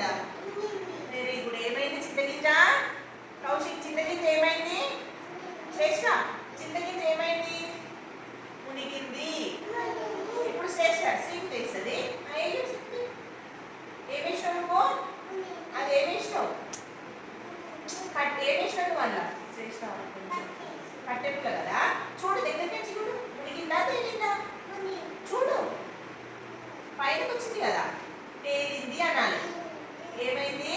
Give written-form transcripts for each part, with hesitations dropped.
తేలిందా? Very good. ఏమైంది చింతగింజ? కౌశిక్ చింతగింజ ఏమైంది? శ్రేష్ఠ చింతగింజ ఏమైంది? మునిగింది. ఇప్పుడు శ్రేష్ఠ స్విమ్ చేస్తుంది. ఏమిష్టం నువ్వు? అది ఏమిష్టం? ఏమిష్టం వల్ల శ్రేష్ఠ కట్టెపుల కదా. చూడు దగ్గరికి వచ్చి చూడు, మునిగిందా తేలిందా? చూడు పైనకి వచ్చింది కదా, తేలింది అనాలి. ఏమైంది?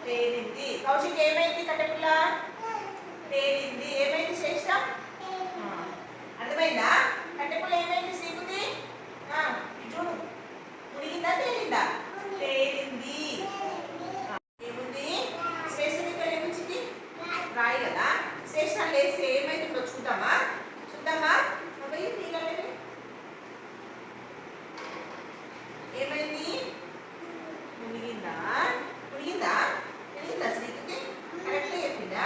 తేలింది. కౌశిక్ ఏమైంది? కట్టెపుల్ల తేలింది. ఏమైంది శ్రేష్ఠ? అర్థమైందా? కట్టెపుల్ల ఏమైంది? శ్రీకుతి చూడు, మునిగిందా తేలిందా? తేలింది. ఏముంది? శ్రేష్ఠ ఇక్కడ ఏమొచ్చింది? రాయి కదా. శ్రేష్ఠ లేస్తే ఏమైతుందో చూద్దామా? చూద్దామా? ఏమైంది? మునిగిందా? మునిగిందా? మునిగిందా శ్రీకుతి? కరెక్ట్గా చెప్పిందా?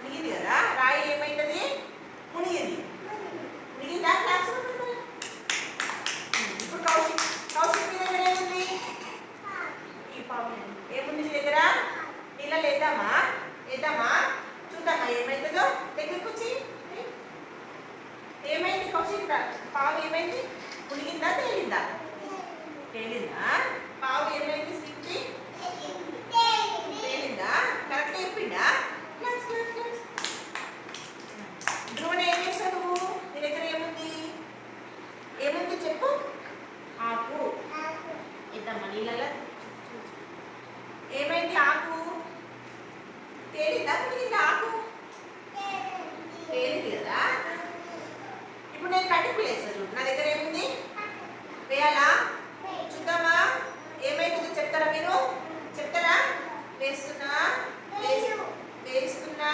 మునిగింది కదా. రాయి ఏమైతుంది? మునిగింది. మునిగిందా? క్లాస్ ఇప్పుడు కౌశిక్ కౌశిక్ మీ దగ్గర ఏముంది? ఈ పాము ఏముంది మీ దగ్గర? నీళ్ళలో వేద్దామా? వేద్దామా? చూద్దామా ఏమైతుందో? దగ్గరికి వచ్చి ఏమైంది కౌశిక్? పాము ఏమైంది? మునిగిందా తేలిందా? తేలిందా? పావు ఏమైంది శ్రీకి? తేలిందా? కరెక్ట్ చెప్పిందా? ధ్రువణ ఏం చేస్తావు నువ్వు? నీ దగ్గర ఏముంది? ఏముంది చెప్పు. ఆకు ఇద్దామా నీళ్ళలో? ఏమైంది ఆకు? తేలిందా మునిగిందా ఆకు? తేలింది కదా. ఇప్పుడు నేను కట్టిపులు వేస్తాను చూడు. నా దగ్గర ఏముంది? వేయాలా? చూద్దామా ఏమైతుందో చెప్తారా మీరు? చెప్తారా? వేస్తున్నా వేస్తున్నా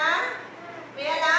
వేయాలా?